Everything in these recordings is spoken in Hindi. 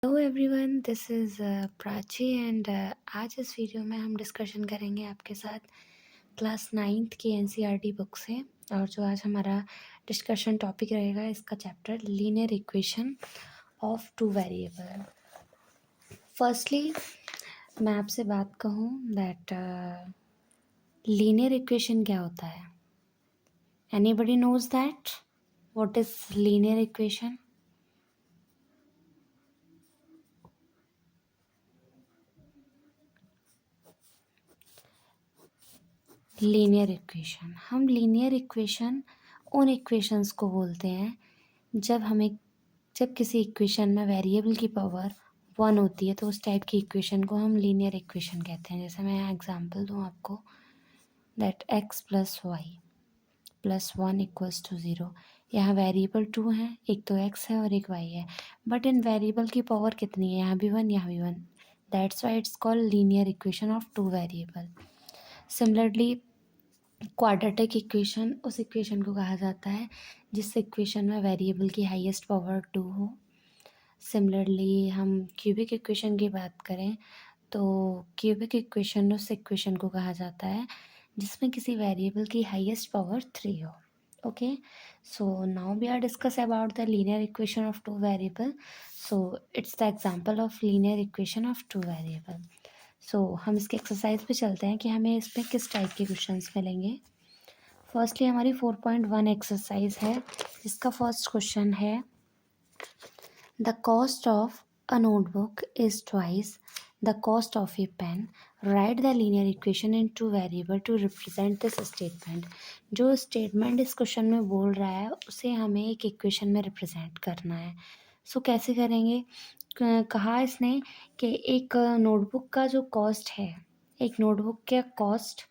Hello everyone, this is Prachi and आज इस वीडियो में हम डिस्कशन करेंगे आपके साथ क्लास 9th की एनसीईआरटी बुक से। और जो आज हमारा डिस्कशन टॉपिक रहेगा, इसका chapter linear equation of two variable. Firstly मैं आपसे बात कहूँ दैट लीनियर इक्वेशन क्या होता है। Anybody knows that what is linear equation? Linear equation, हम लीनियर इक्वेशन उन इक्वेशंस को बोलते हैं जब किसी इक्वेशन में वेरिएबल की पावर 1 होती है, तो उस टाइप की इक्वेशन को हम लीनियर इक्वेशन कहते हैं। जैसे मैं एग्जांपल दूँ आपको, that x plus y plus 1 equals to 0। यहाँ वेरिएबल 2 है, एक तो x है और एक y है, बट इन वेरिएबल की पावर कितनी है? यहाँ भी 1, यहाँ भी 1। That's why it's called linear equation of two variable. Similarly quadratic equation उस इक्वेशन को कहा जाता है जिस इक्वेशन में वेरिएबल की हाईएस्ट पावर 2 हो। सिमिलरली हम क्यूबिक इक्वेशन की बात करें तो क्यूबिक इक्वेशन उस इक्वेशन को कहा जाता है जिसमें किसी वेरिएबल की हाईएस्ट पावर 3 हो। Okay, so now we are discuss about the linear equation of two variable. So it's the example of linear equation of two variable. So हम इसके एक्सरसाइज पे चलते हैं कि हमें इसमें किस टाइप के क्वेश्चंस मिलेंगे। फर्स्टली हमारी 4.1 एक्सरसाइज है, जिसका फर्स्ट क्वेश्चन है the cost of a notebook is twice the cost of a pen, write the linear equation in two variable to represent this statement. जो स्टेटमेंट इस क्वेश्चन में बोल रहा है उसे हमें एक इक्वेशन में रिप्रेजेंट करना है। सो कैसे करेंगे? कहा इसने कि एक नोटबुक का जो कॉस्ट है, एक नोटबुक का कॉस्ट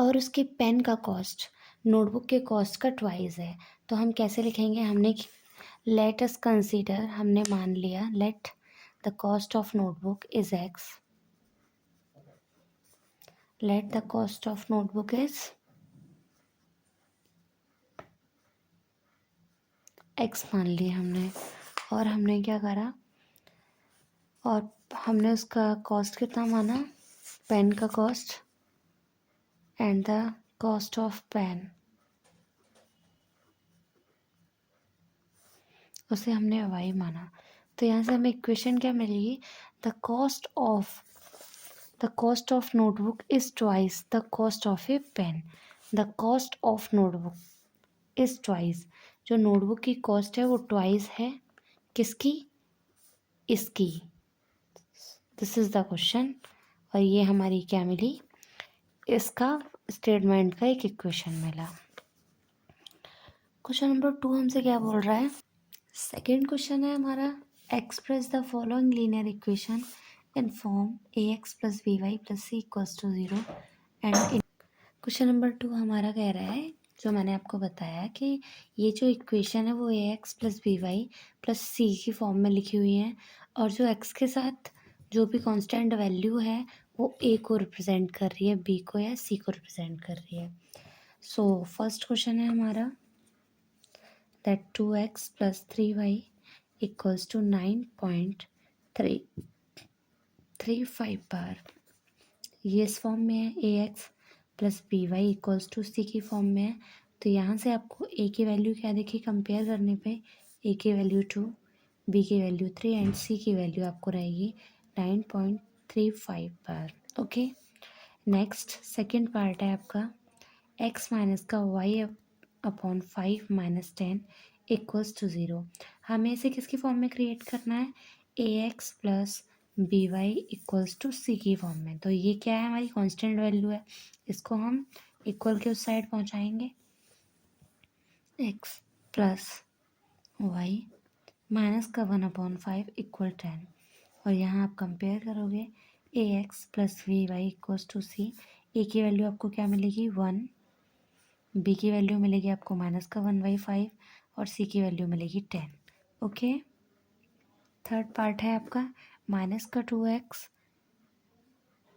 और उसके पेन का कॉस्ट नोटबुक के कॉस्ट का ट्वाइस है। तो हम कैसे लिखेंगे? लेट अस कंसीडर, हमने मान लिया, let the cost of notebook is x, let the cost of notebook is x मान लिया हमने। और हमने क्या करा, और हमने उसका कॉस्ट कितना माना? पेन का cost and the cost of pen, उसे हमने वाई माना। तो यहाँ से हमें इक्वेशन क्या मिलेगी? The cost of notebook is twice the cost of a pen. The cost of notebook is twice, जो नोटबुक की कॉस्ट है वो ट्वाइस है किसकी? इसकी। This is the question. और ये हमारी क्या मिली? इसका स्टेटमेंट का एक इक्वेशन मिला। क्वेश्चन नंबर 2 हमसे क्या बोल रहा है? सेकेंड क्वेश्चन है हमारा, express the following linear equation in form ax plus b y plus c equals to 0 and. Question number 2 हमारा कह रहा है, जो मैंने आपको बताया कि ये जो इक्वेशन है वो ax plus b y plus c की फॉर्म में लिखी हुई है, और जो x के साथ जो भी कांस्टेंट वैल्यू है वो a को रिप्रेजेंट कर रही है, b को या c को रिप्रेजेंट कर रही है। सो फर्स्ट क्वेश्चन है हमारा that 2x plus 3y equals to 9.335 बार। ये इस फॉर्म में है, ax plus b y equals to c की फॉर्म में है। तो यहाँ से आपको a की वैल्यू क्या देखी कंपेयर करने पे? a की वैल्यू 2, b की वैल्यू 3 एंड c की वैल्यू आपको रहेगी 9.35 बार। ओके, नेक्स्ट सेकेंड पार्ट है आपका, x माइनस का y upon 5 minus 10 equals to 0। हमें इसे किसकी फॉर्म में क्रिएट करना है? ax plus b y equals to c की फॉर्म में। तो ये क्या है? हमारी कांस्टेंट वैल्यू है, इसको हम इक्वल के उस साइड पहुंचाएंगे। x प्लस वाई माइनस का 1/5 इक्वल 10, और यहाँ आप कंपेयर करोगे ax plus v y equals to c. A की वैल्यू आपको क्या मिलेगी? 1, बी की वैल्यू मिलेगी आपको माइनस का 1/5 और सी की वैल्यू मिलेगी 10। ओके, थर्ड पार्ट है आपका, माइनस का 2x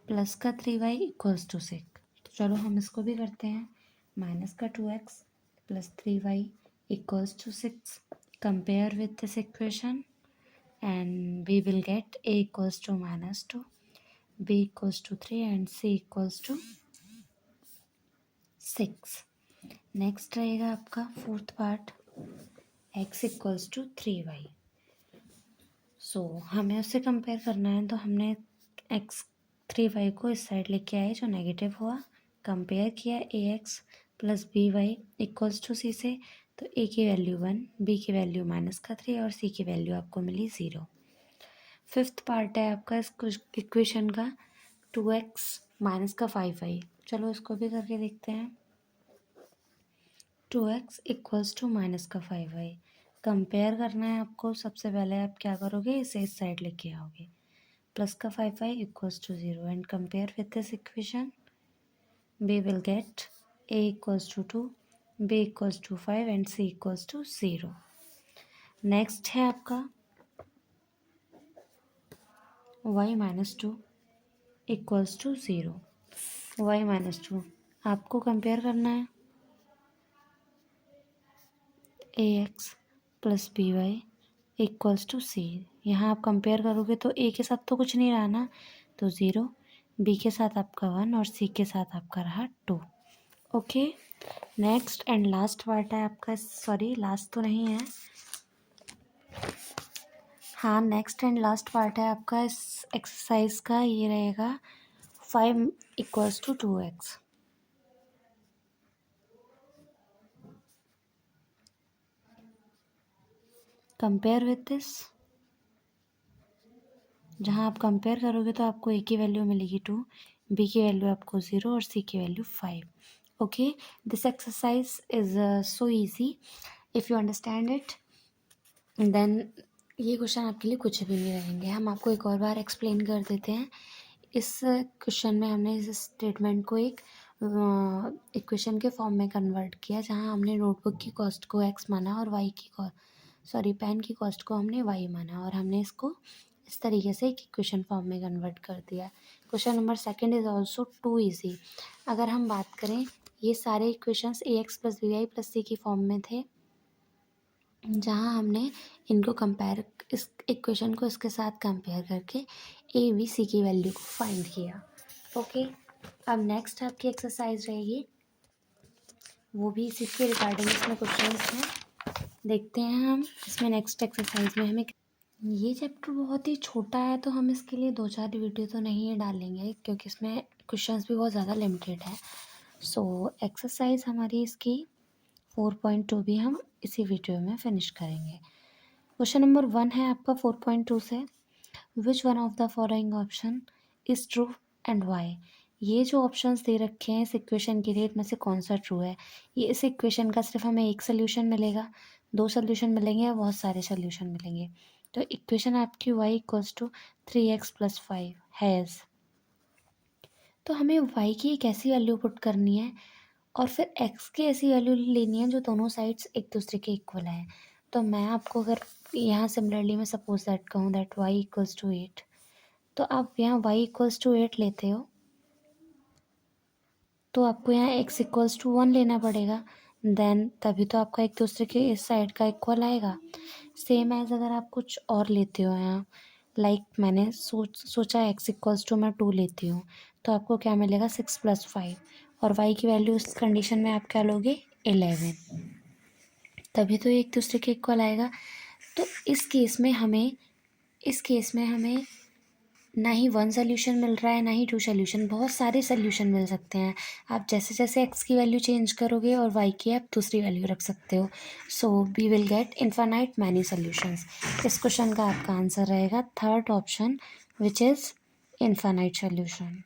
प्लस का 3y इक्वल्स टू 6। तो चलो हम इसको भी करते हैं, माइनस का 2x plus 3y equals to 6, compare with this equation and we will get a equals to -2, b equals to 3 and c equals to 6. Next रहेगा आपका fourth part, x equals to 3y। So हमें उससे कंपेयर करना है, तो हमने x 3y को इस साइड लेके आए जो नेगेटिव हुआ, कंपेयर किया ax plus by equals to c से, तो a की वैल्यू 1, b की वैल्यू -3 और c की वैल्यू आपको मिली 0। फिफ्थ पार्ट है आपका इस इक्वेशन का 2x -5y। चलो इसको भी करके देखते हैं। 2x equals to -5y compare करना है आपको। सबसे पहले आप क्या करोगे, इसे इस साइड लेके आओगे, +5y equals to 0 and compare with this equation we will get a equals to 2, b equals to 5 and c equals to 0। Next है आपका y -2 इक्वल्स टू 0। y -2 आपको कंपेयर करना है ax plus by equals to c. यहाँ आप कंपेयर करोगे तो a के साथ तो कुछ नहीं रहा ना, तो 0, b के साथ आपका 1 और c के साथ आपका रहा 2। Okay, next and last part है आपका, सॉरी लास्ट तो नहीं है, हाँ नेक्स्ट एंड लास्ट पार्ट है आपका इस एक्सरसाइज का। ये रहेगा 5 equals to 2x। Compare with this, जहाँ आप कंपेयर करोगे तो आपको a की वैल्यू मिलेगी 2, b की वैल्यू आपको 0 और c की value 5। Okay, this exercise is so easy if you understand it, then ये क्वेश्चन आपके लिए कुछ भी नहीं रहेंगे। हम आपको एक और बार एक्सप्लेन कर देते हैं। इस क्वेश्चन में हमने इस स्टेटमेंट को एक इक्वेशन के फॉर्म में कन्वर्ट किया, जहाँ हमने नोटबुक की कॉस्ट को x माना और पेन की कॉस्ट को हमने y माना, और हमने इसको इस तरीके से एक इक्वेशन फॉर्म में कन्वर्ट कर दिया। Question number second is also too easy. अगर हम बात करें, ये सारे equations ax plus by plus c की फॉर्म में थे, जहाँ हमने इनको कंपेयर, इस इक्वेशन को इसके साथ कंपेयर करके ए बी सी की वैल्यू को फाइंड किया। ओके, अब नेक्स्ट आपकी एक्सरसाइज रहेगी, वो भी इसी के रिगार्डिंग इसमें क्वेश्चंस हैं, देखते हैं हम इसमें नेक्स्ट एक्सरसाइज में हमें। ये चैप्टर बहुत ही छोटा है, तो हम इसके लिए 2-4 वीडियो तो नहीं डालेंगे, क्योंकि इसमें क्वेश्चंस भी बहुत ज़्यादा लिमिटेड है। सो एक्सरसाइज हमारी इसकी 4.2 भी हम इसी वीडियो में फिनिश करेंगे। क्वेश्चन नंबर 1 है आपका 4.2 से, which one of the following option is true and why. ये जो ऑप्शंस दे रखे हैं इस इक्वेशन के लिए, इनमें से कौन सा ट्रू है। ये इस इक्वेशन का सिर्फ हमें एक सोल्यूशन मिलेगा, 2 सोल्यूशन मिलेंगे या बहुत सारे सोल्यूशन मिलेंगे। तो इक्वेशन आपकी y equals to 3x plus 5 has, तो हमें y की एक ऐसी वैल्यू पुट करनी है और फिर x की ऐसी वैल्यू लेनी है जो दोनों साइड्स एक दूसरे के इक्वल है। तो मैं आपको अगर यहाँ सिमिलरली मैं सपोज दैट कहूँ दैट y इक्वल्स टू 8, तो आप यहाँ y इक्वल्स टू 8 लेते हो, तो आपको यहाँ x इक्वल्स टू 1 लेना पड़ेगा, देन तभी तो आपका एक दूसरे के इस साइड का इक्वल आएगा। सेम एज अगर आप कुछ और लेते हो यहाँ, लाइक मैंने सोचा x इक्वल्स टू मैं 2 लेती हूँ, तो आपको क्या मिलेगा 6 प्लस 5, और y की वैल्यू इस कंडीशन में आप क्या लोगे 11, तभी तो एक दूसरे के इक्वल आएगा। तो इस केस में हमें ना ही 1 सोल्यूशन मिल रहा है ना ही 2 सोल्यूशन, बहुत सारे सोल्यूशन मिल सकते हैं। आप जैसे जैसे x की वैल्यू चेंज करोगे और y की आप दूसरी वैल्यू रख सकते हो। So we will get infinite many solutions. इस क्वेश्चन का आपका आंसर रहेगा third option, which is infinite solution.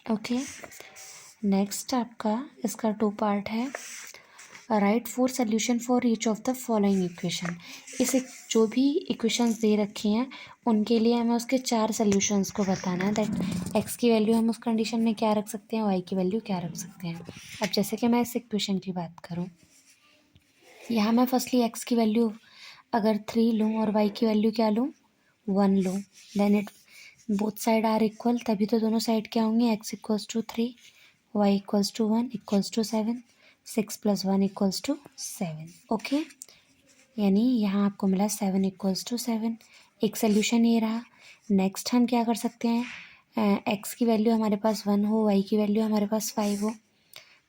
Okay, next आपका इसका 2 पार्ट है, write 4 solution for each of the following equation. इस जो भी इक्वेशंस दे रखी हैं उनके लिए हमें उसके 4 सोल्यूशंस को बताना है, दैट x की वैल्यू हम उस कंडीशन में क्या रख सकते हैं, y की वैल्यू क्या रख सकते हैं। अब जैसे कि मैं इस इक्वेशन की बात करूँ, यहाँ मैं फर्स्टली x की वैल्यू अगर 3 लूँ और y की वैल्यू क्या लूँ 1 लूँ, then it both side are equal, तभी तो दोनों साइड क्या होंगे x equals to 3, y equals to 1 equals to 7। 6 + 1 = 7। Okay, यानी यहाँ आपको मिला 7 = 7। एक सोल्यूशन ये रहा। नेक्स्ट हम क्या कर सकते हैं, x की वैल्यू हमारे पास 1 हो, y की वैल्यू हमारे पास 5 हो,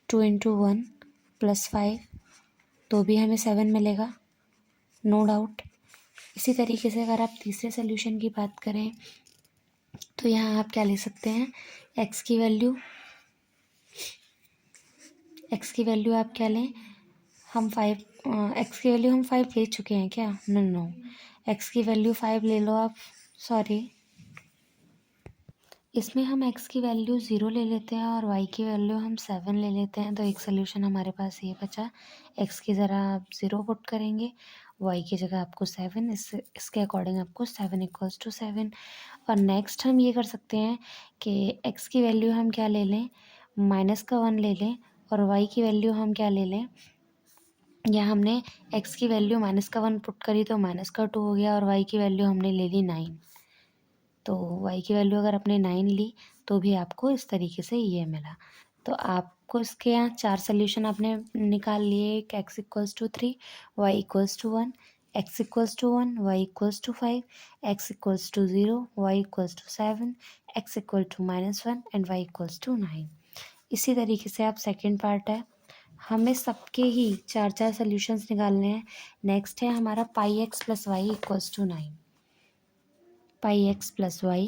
2 × 1 + 5 तो भी हमें 7 मिलेगा, नो डाउट। इसी तरीके से अगर आप तीसरे सोल्यूशन की बात करें तो यहाँ आप क्या ले सकते हैं, x की वैल्यू आप क्या लें, हम 5, x की वैल्यू हम 5 ले चुके हैं क्या, नो नो, x की वैल्यू 5 ले लो आप, सॉरी, इसमें हम x की वैल्यू 0 ले लेते हैं और y की वैल्यू हम 7 ले लेते हैं, तो एक सोल्यूशन हमारे पास ये बचा। x की ज़रा आप 0 पुट करेंगे, y की जगह आपको 7, इसके अकॉर्डिंग आपको 7 = 7। और नेक्स्ट हम ये कर सकते हैं कि x की वैल्यू हम क्या ले लें, -1 ले लें, और y की वैल्यू हम क्या ले लें, या हमने x की वैल्यू -1 पुट करी तो -2 हो गया, और y की वैल्यू हमने ले ली 9, तो y की वैल्यू अगर आपने 9 ली तो भी आपको इस तरीके से ये मिला। तो आपको इसके यहाँ 4 सोल्यूशन आपने निकाल लिए, x = 3, y = 1, x = 1, y = 5, x = 0, y = 7, x = -1 and y = 9। इसी तरीके से आप सेकेंड पार्ट है, हमें सबके ही 4 सोल्यूशंस निकालने हैं। नेक्स्ट है हमारा πx + y = 9, πx + y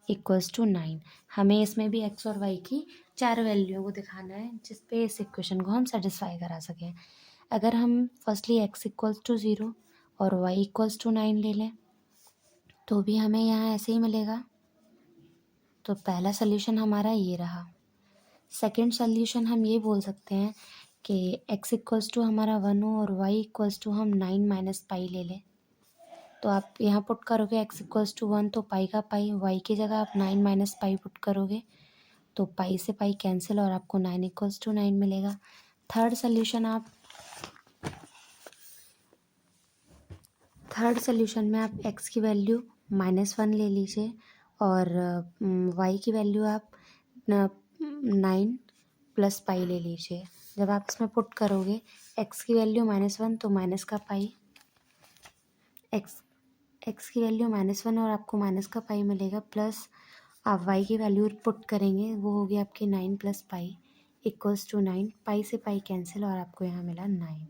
= 9। हमें इसमें भी x और y की 4 वैल्यू को दिखाना है जिस पे इस इक्वेशन को हम सेटिस्फाई करा सकें। अगर हम फर्स्टली x = 0 और y = 9 ले लें तो भी हमें यहाँ ऐसे ही मिलेगा। तो पहला सोल्यूशन हमारा ये रहा। सेकेंड सोल्यूशन हम ये बोल सकते हैं कि x = हमारा 1 हो और y = हम 9 - पाई ले लें, तो आप यहाँ पुट करोगे x = 1 तो पाई का पाई, y की जगह आप 9 - पाई पुट करोगे तो पाई से पाई कैंसिल और आपको 9 = 9 मिलेगा। थर्ड सोल्यूशन में आप x की वैल्यू -1 ले लीजिए और y की वैल्यू आप 9 + पाई ले लीजिए। जब आप इसमें पुट करोगे x की वैल्यू -1 तो माइनस का पाई, x की वैल्यू -1 और आपको माइनस का पाई मिलेगा, प्लस आप y की वैल्यू पुट करेंगे, वो होगी आपकी 9 + पाई = 9, पाई से पाई कैंसिल और आपको यहाँ मिला 9।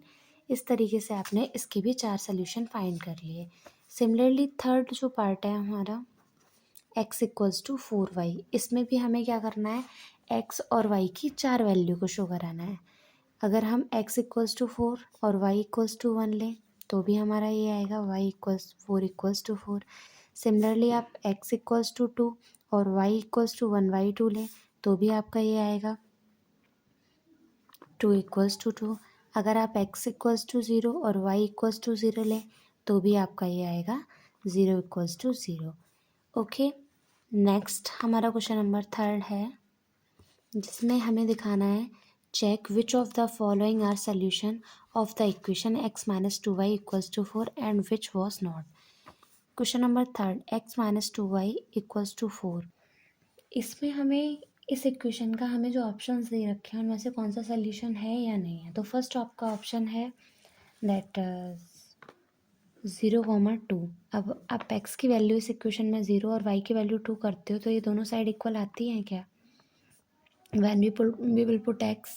इस तरीके से आपने इसके भी 4 सोल्यूशन फाइंड कर लिए। सिमिलरली थर्ड जो पार्ट है हमारा x = 4y, इसमें भी हमें क्या करना है, x और y की 4 वैल्यू को शो कराना है। अगर हम x = 4 और y = 1 लें तो भी हमारा ये आएगा y = 4 = 4। सिमिलरली आप x = 2 और y = 1/2 लें तो भी आपका ये आएगा 2 = 2। अगर आप x = 0 और y = 0 लें तो भी आपका ये आएगा 0 = 0। ओके, नेक्स्ट हमारा क्वेश्चन नंबर थर्ड है जिसमें हमें दिखाना है, check which of the following are solution of the equation x - 2y = 4 and which was not. Question number third, x - 2y = 4। इसमें हमें इस इक्वेशन का हमें जो ऑप्शंस दे रखे हैं उनमें से कौन सा सोल्यूशन है या नहीं है। तो फर्स्ट आपका ऑप्शन है दैट 0,2। अब आप x की वैल्यू इस इक्वेशन में 0 और y की वैल्यू 2 करते हो तो ये दोनों साइड इक्वल आती हैं क्या। When we will put x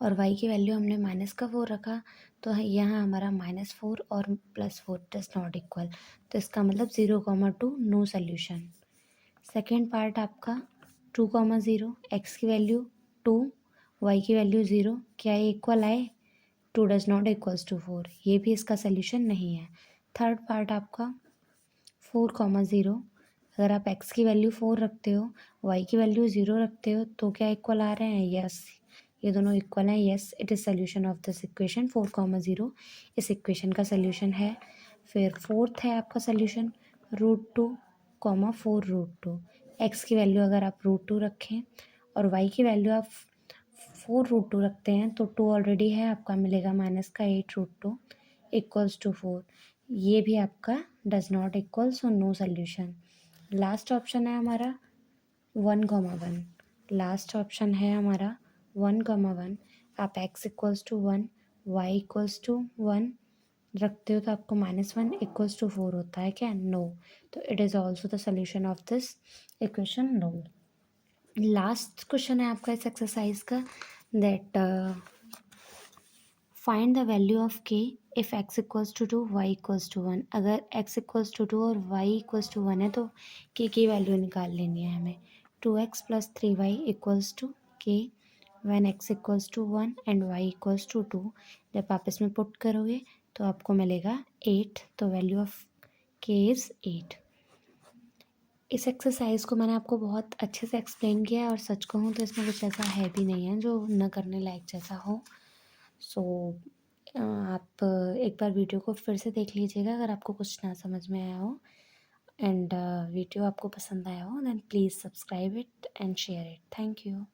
और y की वैल्यू हमने -4 रखा तो यहाँ हमारा -4 और +4 डज नॉट इक्वल, तो इसका मतलब 0,2 नो सोल्यूशन। सेकेंड पार्ट आपका 2,0, x की वैल्यू 2, y की वैल्यू 0, क्या ये इक्वल आए, 2 डज नॉट इक्वल्स टू 4, ये भी इसका सोल्यूशन नहीं है। थर्ड पार्ट आपका 4,0, अगर आप x की वैल्यू 4 रखते हो, y की वैल्यू 0 रखते हो तो क्या इक्वल आ रहे हैं, यस, ये दोनों इक्वल हैं, yes it is solution of this equation. 4,0 इस इक्वेशन का सोल्यूशन है। फिर फोर्थ है आपका सोल्यूशन √2, 4√2। x की वैल्यू अगर आप √2 रखें और y की वैल्यू आप 4√2 रखते हैं तो 2 ऑलरेडी है, आपका मिलेगा -8√2 = 4। ये भी आपका does not equal, so no solution. Last option है हमारा 1,1। लास्ट ऑप्शन है हमारा 1,1। आप x equals to 1, y equals to 1 रखते हो तो आपको -1 इक्वल्स टू 4 होता है क्या? नो। तो it is also the solution of this equation, no. Last question है आपका इस एक्सरसाइज का, that find the value of k if x equals to 2, y equals to 1। अगर x इक्वल्स टू 2 और y इक्वल्स टू 1 है तो k की वैल्यू निकाल लेनी है हमें। 2x plus 3y equals to k when x equals to 1 and y equals to 2। जब आप इसमें पुट करोगे तो आपको मिलेगा 8, तो वैल्यू ऑफ k इज़ 8। इस एक्सरसाइज को मैंने आपको बहुत अच्छे से एक्सप्लेन किया है, और सच कहूँ तो इसमें कुछ ऐसा है भी नहीं है जो न करने लायक जैसा हो। सो आप एक बार वीडियो को फिर से देख लीजिएगा अगर आपको कुछ ना समझ में आया हो, एंड वीडियो आपको पसंद आया हो, then please subscribe it and share it. Thank you.